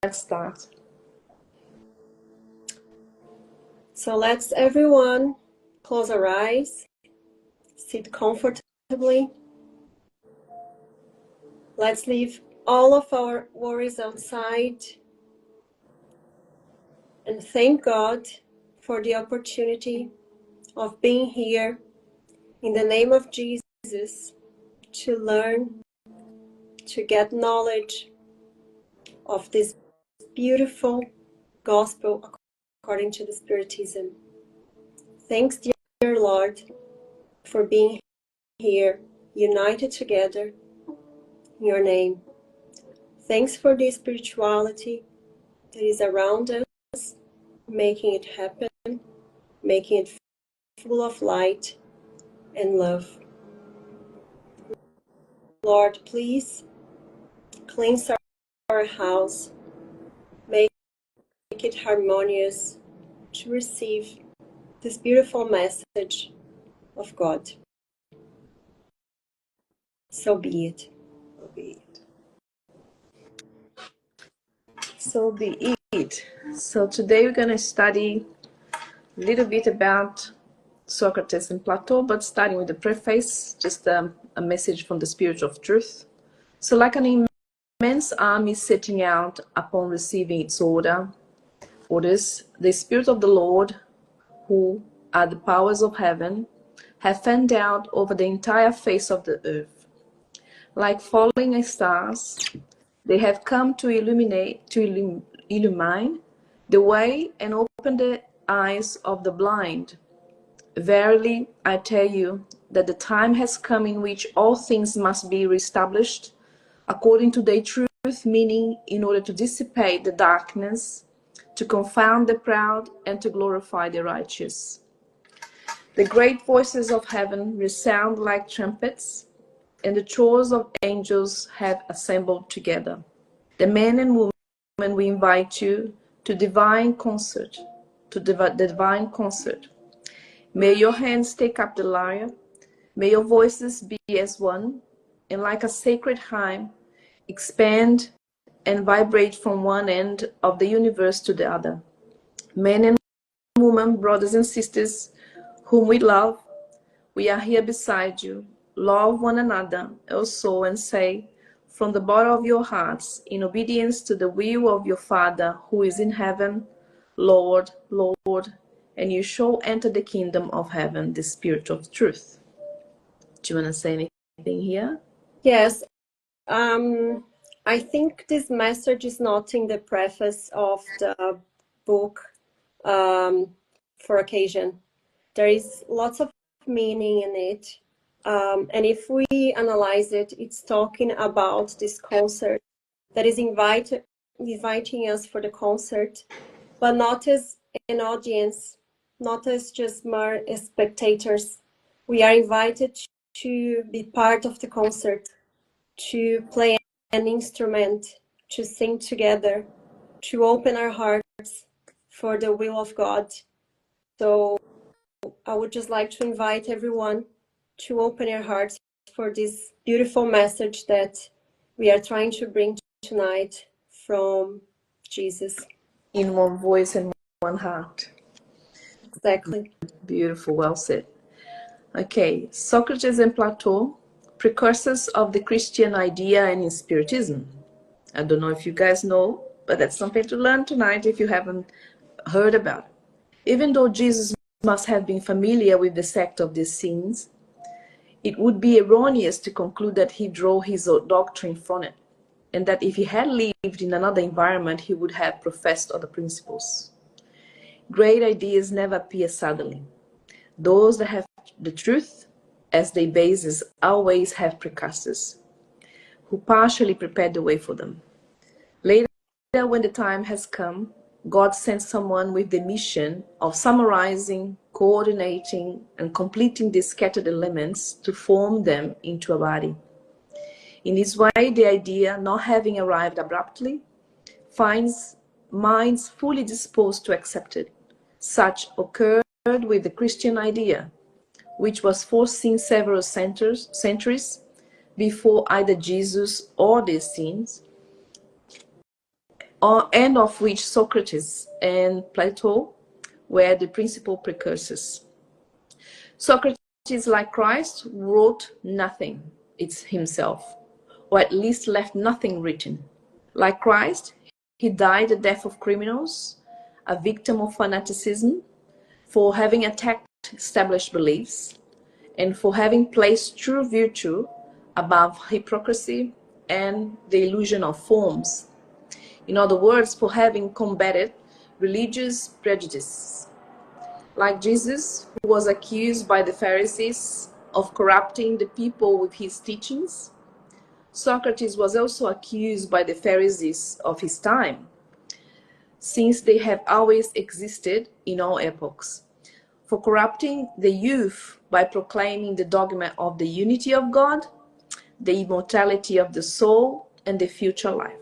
let's start. So let's everyone close our eyes, sit comfortably. Let's leave all of our worries outside and thank God for the opportunity of being here in the name of Jesus to learn, to get knowledge of this beautiful gospel according to the Spiritism. Thanks, dear Lord, for being here, united together in your name. Thanks for the spirituality that is around us, making it happen, making it full of light and love. Lord, please cleanse our house, make it harmonious to receive this beautiful message of God. So be it. So be it. So be it. So today we're going to study a little bit about Socrates and Plato, but starting with the preface, just a message from the Spirit of Truth. So like an immense army setting out upon receiving its orders, the Spirit of the Lord, who are the powers of heaven, have fanned out over the entire face of the earth. Like falling stars, they have come to illumine the way and open the eyes of the blind. Verily, I tell you that the time has come in which all things must be reestablished according to their truth, meaning in order to dissipate the darkness, to confound the proud, and to glorify the righteous. The great voices of heaven resound like trumpets, and the chorus of angels have assembled together. The men and women, we invite you to divine concert, the divine concert. May your hands take up the lyre, may your voices be as one, and like a sacred hymn, expand and vibrate from one end of the universe to the other. Men and women, brothers and sisters, whom we love, we are here beside you. Love one another also and say, from the bottom of your hearts, in obedience to the will of your Father who is in heaven, Lord, Lord, and you shall enter the kingdom of heaven, the Spirit of truth. Do you want to say anything here? Yes. I think this message is not in the preface of the book for occasion. There is lots of meaning in it. And if we analyze it, it's talking about this concert that is inviting us for the concert, but not as an audience, not as just mere spectators. We are invited to be part of the concert, to play an instrument, to sing together, to open our hearts for the will of God. So I would just like to invite everyone to open your hearts for this beautiful message that we are trying to bring tonight from Jesus. In one voice and one heart. Exactly. Beautiful, well said. Okay, Socrates and Plato, precursors of the Christian idea and Spiritism. I don't know if you guys know, but that's something to learn tonight if you haven't heard about it. Even though Jesus must have been familiar with the sect of these scenes, it would be erroneous to conclude that he drew his doctrine from it, and that if he had lived in another environment, he would have professed other principles. Great ideas never appear suddenly. Those that have the truth as their basis always have precursors, who partially prepared the way for them. Later, when the time has come, God sends someone with the mission of summarizing, coordinating, and completing the scattered elements to form them into a body. In this way, the idea, not having arrived abruptly, finds minds fully disposed to accept it. Such occurred with the Christian idea, which was foreseen several centuries before either Jesus or the Essenes. and of which Socrates and Plato were the principal precursors. Socrates, like Christ, wrote nothing, it's himself, or at least left nothing written. Like Christ, he died the death of criminals, a victim of fanaticism, for having attacked established beliefs, and for having placed true virtue above hypocrisy and the illusion of forms. In other words, for having combated religious prejudices. Like Jesus, who was accused by the Pharisees of corrupting the people with his teachings, Socrates was also accused by the Pharisees of his time, since they have always existed in all epochs, for corrupting the youth by proclaiming the dogma of the unity of God, the immortality of the soul, and the future life.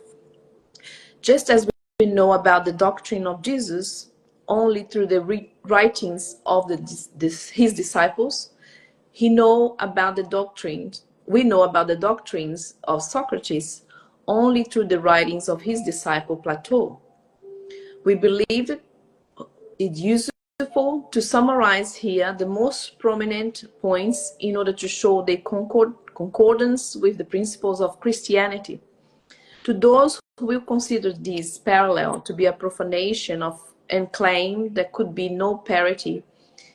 Just as we know about the doctrine of Jesus only through the writings of his disciples, we know about the doctrines of Socrates only through the writings of his disciple Plato. We believe it useful to summarize here the most prominent points in order to show their concordance with the principles of Christianity. To those who will consider this parallel to be a profanation of and claim there could be no parity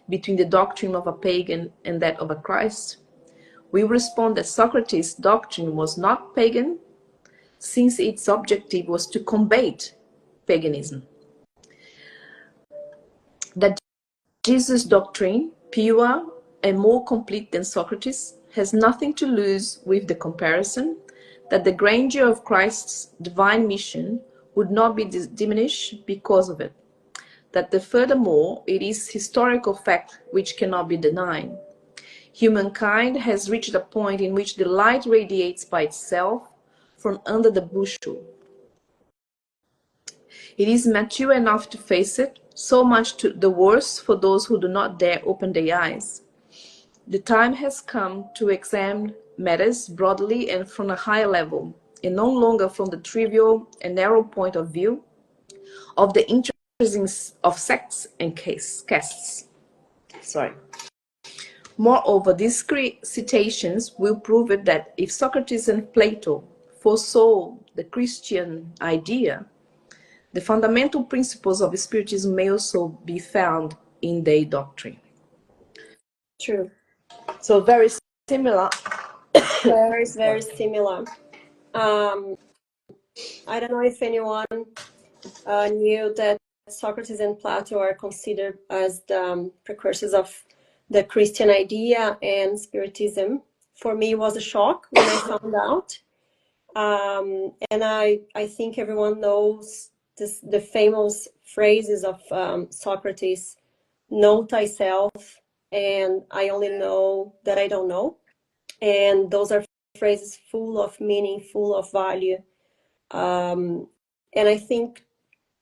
between the doctrine of a pagan and that of a Christ, we respond that Socrates' doctrine was not pagan, since its objective was to combat paganism. That Jesus' doctrine, pure and more complete than Socrates, has nothing to lose with the comparison, that the grandeur of Christ's divine mission would not be diminished because of it, that furthermore it is historical fact which cannot be denied. Humankind has reached a point in which the light radiates by itself from under the bushel. It is mature enough to face it, so much the worse for those who do not dare open their eyes. The time has come to examine matters broadly and from a higher level, and no longer from the trivial and narrow point of view of the interests of sects and castes. Moreover, these citations will prove it that if Socrates and Plato foresaw the Christian idea, the fundamental principles of Spiritism may also be found in their doctrine. True. So very similar. Very, very similar. I don't know if anyone knew that Socrates and Plato are considered as the precursors of the Christian idea and Spiritism. For me, it was a shock when I found out. And I think everyone knows the famous phrases of Socrates, know thyself, and I only know that I don't know. And those are phrases full of meaning, full of value. And I think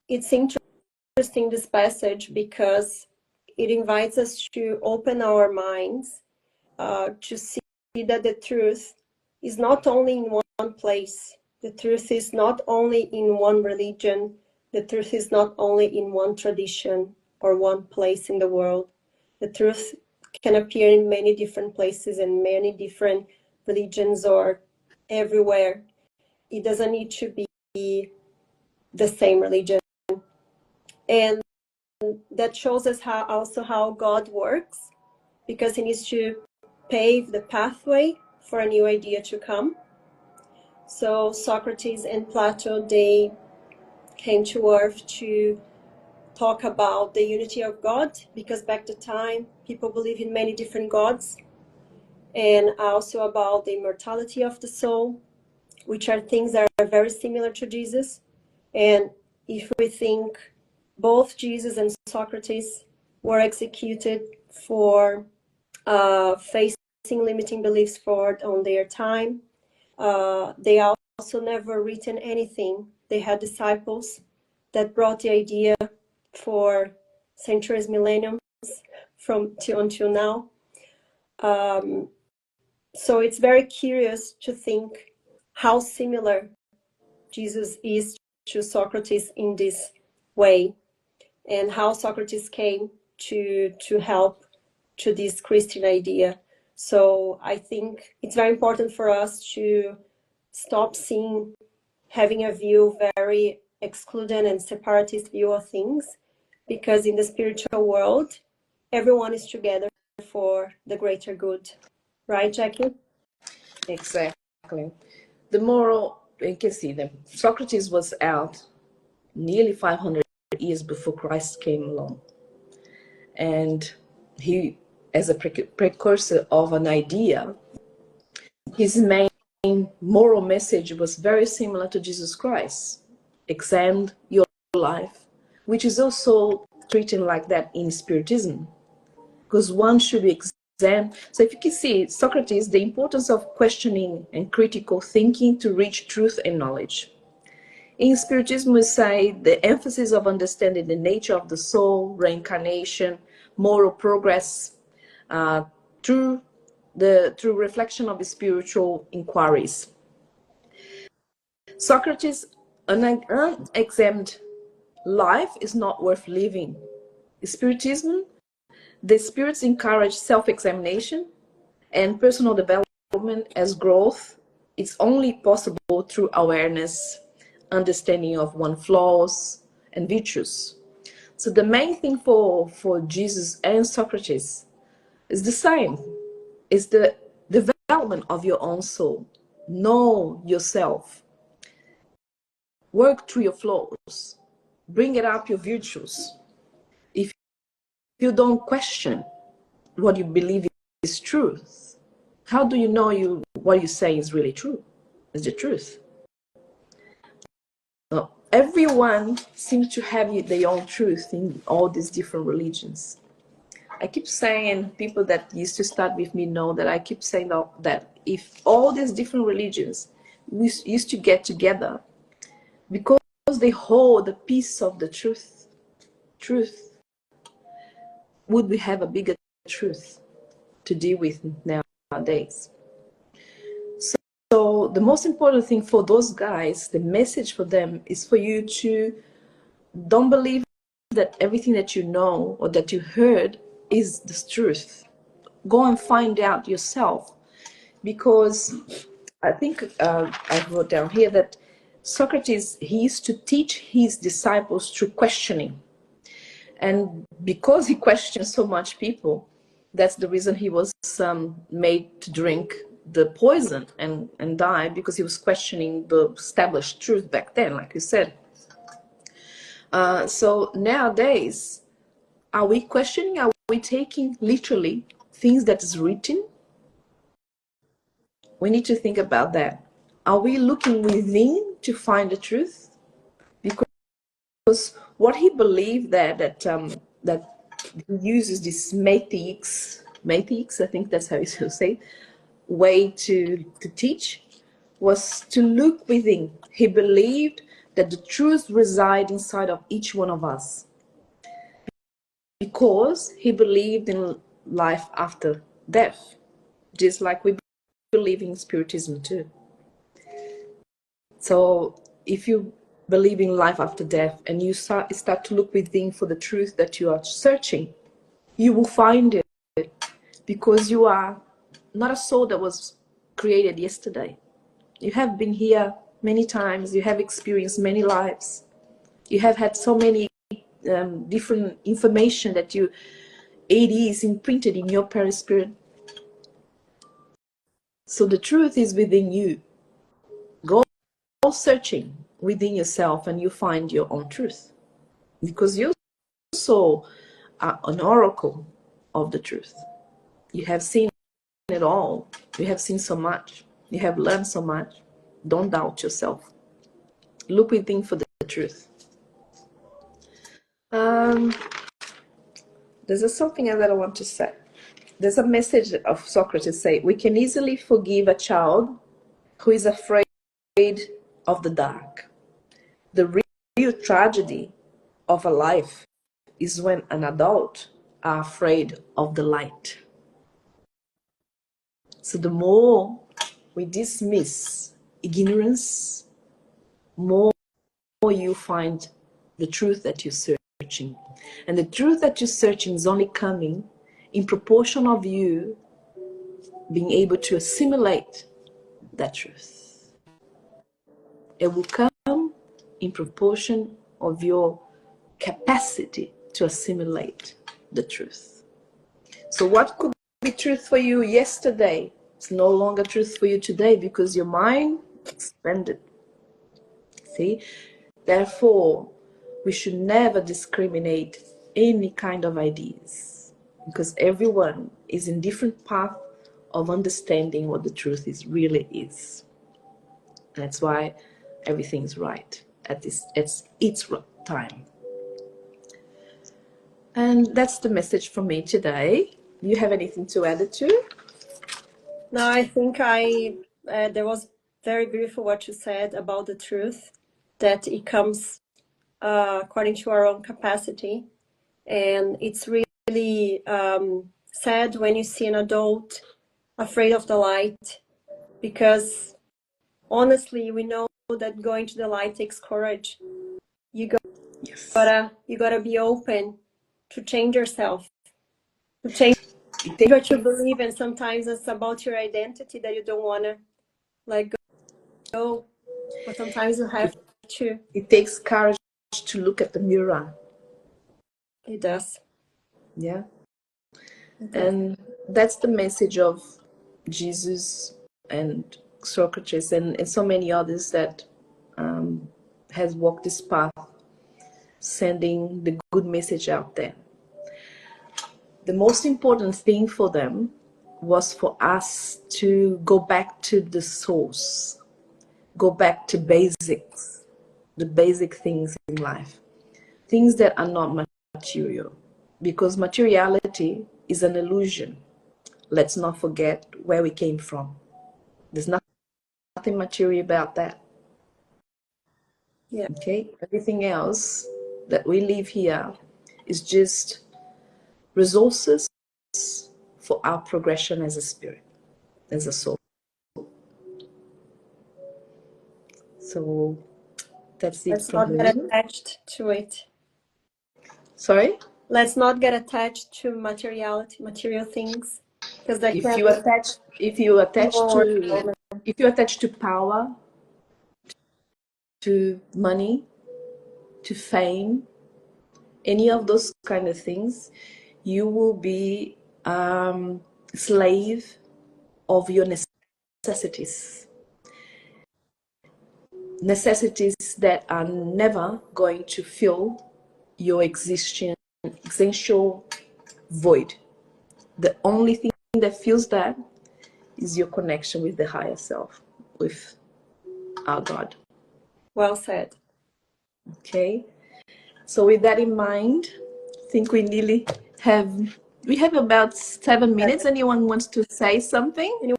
it's interesting, this passage, because it invites us to open our minds to see that the truth is not only in one place. The truth is not only in one religion. The truth is not only in one tradition or one place in the world. The truth can appear in many different places and many different religions or everywhere. It doesn't need to be the same religion. And that shows us how God works, because he needs to pave the pathway for a new idea to come. So Socrates and Plato, they came to earth to talk about the unity of God, because back the time people believe in many different gods, and also about the immortality of the soul, which are things that are very similar to Jesus. And if we think both Jesus and Socrates were executed for facing limiting beliefs on their time, they also never written anything. They had disciples that brought the idea for centuries, millenniums until now. So it's very curious to think how similar Jesus is to Socrates in this way, and how Socrates came to help to this Christian idea. So I think it's very important for us to stop having a view very excluded and separatist view of things, because in the spiritual world, everyone is together for the greater good. Right, Jackie? Exactly. The moral, you can see them. Socrates was out nearly 500 years before Christ came along. And he, as a precursor of an idea, his main moral message was very similar to Jesus Christ. Examine your life, which is also treated like that in Spiritism, because one should be examined. So if you can see, Socrates, the importance of questioning and critical thinking to reach truth and knowledge. In Spiritism, we say the emphasis of understanding the nature of the soul, reincarnation, moral progress, through reflection of spiritual inquiries. Socrates, an unexamined life is not worth living. Spiritism, the spirits encourage self-examination and personal development as growth. It's only possible through awareness, understanding of one's flaws and virtues. So the main thing for Jesus and Socrates is the same. It's the development of your own soul. Know yourself. Work through your flaws. Bring it up your virtues. If you don't question what you believe is truth, how do you know what you say is really true? Is the truth? Everyone seems to have their own truth in all these different religions. I keep saying, people that used to start with me know that I keep saying that if all these different religions we used to get together, because they hold a piece of the truth, would we have a bigger truth to deal with nowadays? So the most important thing for those guys, the message for them is for you to don't believe that everything that you know or that you heard is the truth. Go and find out yourself, because I think I wrote down here that Socrates, he used to teach his disciples through questioning. And because he questioned so much people, that's the reason he was made to drink the poison and die, because he was questioning the established truth back then, like you said. So nowadays, are we questioning? Are we taking literally things that is written? We need to think about that. Are we looking within to find the truth? Because what he believed that he uses this matheics, I think that's how you say, way to teach, was to look within. He believed that the truth resides inside of each one of us, because he believed in life after death, just like we believe in Spiritism too. So if you believe in life after death and you start to look within for the truth that you are searching, you will find it, because you are not a soul that was created yesterday. You have been here many times. You have experienced many lives. You have had so many different information that it is imprinted in your perispirit. So the truth is within you. Go searching within yourself and you find your own truth, because you also are an oracle of the truth. You have seen it all. You have seen so much. You have learned so much. Don't doubt yourself. Look within for the truth. There's something else that I want to say. There's a message of Socrates say, we can easily forgive a child who is afraid of the dark. The real tragedy of a life is when an adult are afraid of the light. So the more we dismiss ignorance, more you find the truth that you're searching. And the truth that you're searching is only coming in proportion of you being able to assimilate that truth. It will come in proportion of your capacity to assimilate the truth. So what could be truth for you yesterday is no longer truth for you today because your mind expanded. See? Therefore, we should never discriminate any kind of ideas because everyone is in different path of understanding what the truth is really is. That's why everything's right at its time. And that's the message for me today. You have anything to add it to? No, I think there was very beautiful what you said about the truth, that it comes according to our own capacity. And it's really sad when you see an adult afraid of the light, because honestly, we know that going to the light takes courage. You gotta be open to change yourself, to change what you believe, and sometimes it's about your identity that you don't wanna let go, but sometimes you have to. It takes courage to look at the mirror. It does. Yeah. And that's the message of Jesus and Socrates and so many others that has walked this path, sending the good message out there. The most important thing for them was for us to go back to the source, go back to basics, the basic things in life, things that are not material, because materiality is an illusion. Let's not forget where we came from. There's nothing material about that. Yeah. Okay? Everything else that we live here is just resources for our progression as a spirit, as a soul. So that's it Let's from not get me. attached to it. Sorry? Let's not get attached to materiality, material things, because that If can you attach more. to power, to money, to fame, any of those kind of things, you will be slave of your necessities. Necessities that are never going to fill your existential void. The only thing that fills that is your connection with the higher self, with our God. Well said. Okay, so with that in mind, I think we have about 7 minutes. Anyone wants to say something? Come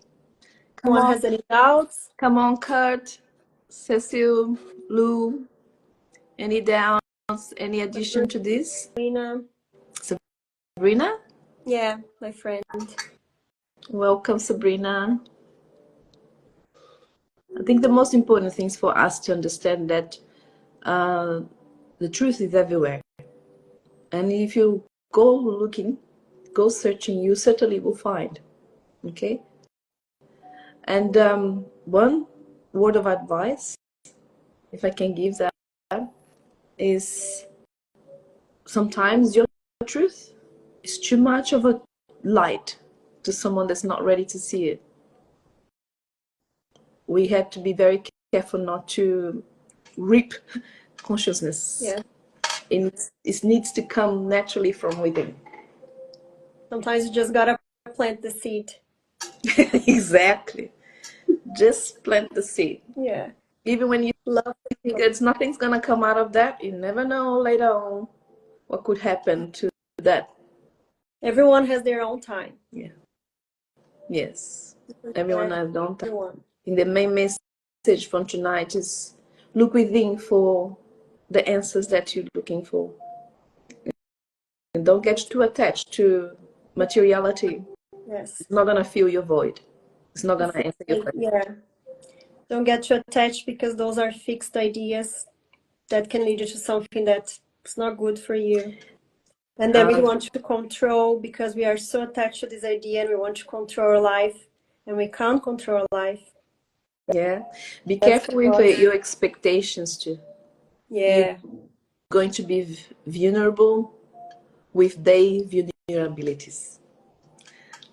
Anyone on, has any doubts? come on, Kurt, Cecile, Lou. Any doubts? Any addition to this? Sabrina? Sabrina? Yeah, my friend. Welcome, Sabrina. I think the most important thing is for us to understand that the truth is everywhere. And if you go looking, go searching, you certainly will find. Okay? And one word of advice, if I can give that, is sometimes your truth is too much of a light to someone that's not ready to see it. We have to be very careful not to reap consciousness. Yeah. It needs to come naturally from within. Sometimes you just gotta plant the seed. Exactly. Just plant the seed. Yeah. Even when you think nothing's gonna come out of that, you never know later on what could happen to that. Everyone has their own time. Yeah. Yes. Everyone has their own time. Everyone. And the main message from tonight is look within for the answers that you're looking for. And don't get too attached to materiality. Yes. It's not gonna fill your void. It's not gonna answer your question. Yeah. Don't get too attached, because those are fixed ideas that can lead you to something that's not good for you. And then we want to control, because we are so attached to this idea and we want to control our life, and we can't control our life. Yeah. Be That's careful with your expectations too. Yeah. You're going to be vulnerable with their vulnerabilities.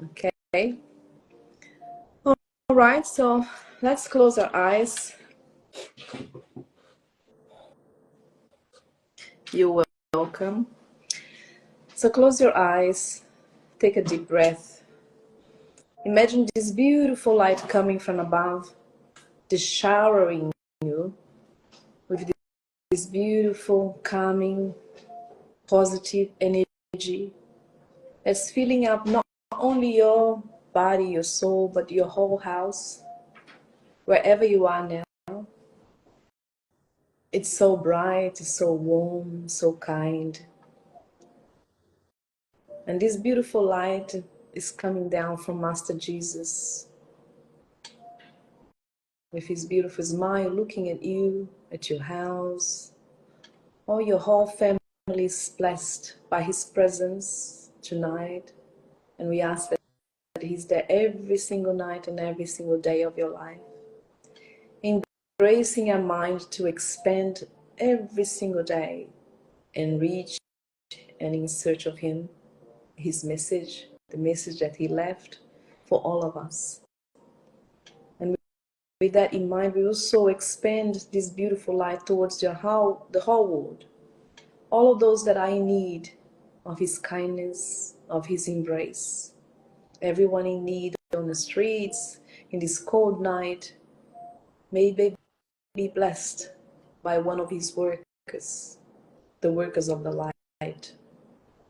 Okay. All right. So let's close our eyes. You're welcome. So close your eyes. Take a deep breath. Imagine this beautiful light coming from above, just showering you with this beautiful, calming, positive energy that's filling up not only your body, your soul, but your whole house, wherever you are now. It's so bright, it's so warm, so kind. And this beautiful light is coming down from Master Jesus with his beautiful smile, looking at you, at your house. All your whole family is blessed by his presence tonight. And we ask that he's there every single night and every single day of your life. Embracing our mind to expand every single day and reach and in search of him, his message, the message that he left for all of us. And with that in mind, we also expand this beautiful light towards the whole world. All of those that are in need of his kindness, of his embrace. Everyone in need on the streets, in this cold night, may they be blessed by one of his workers, the workers of the light.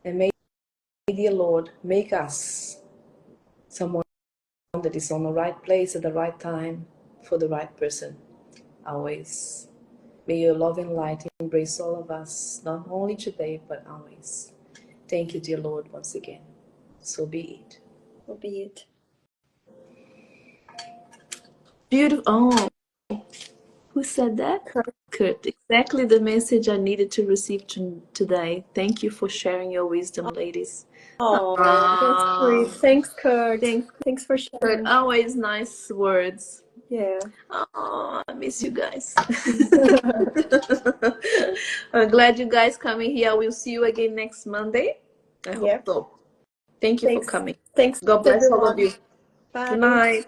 And may, dear Lord, make us someone that is on the right place at the right time for the right person, always. May your loving light embrace all of us, not only today, but always. Thank you, dear Lord, once again. So be it. So be it. Beautiful. Oh, who said that? Kurt. Exactly the message I needed to receive today. Thank you for sharing your wisdom, ladies. Oh, that's sweet. Thanks, Kurt. Thanks for sharing. Kurt, always nice words. Yeah. Oh, I miss you guys. I'm glad you guys coming here. We'll see you again next Monday. I hope so. Thank you for coming. Thanks, God bless all of everyone. you. Bye. Good night.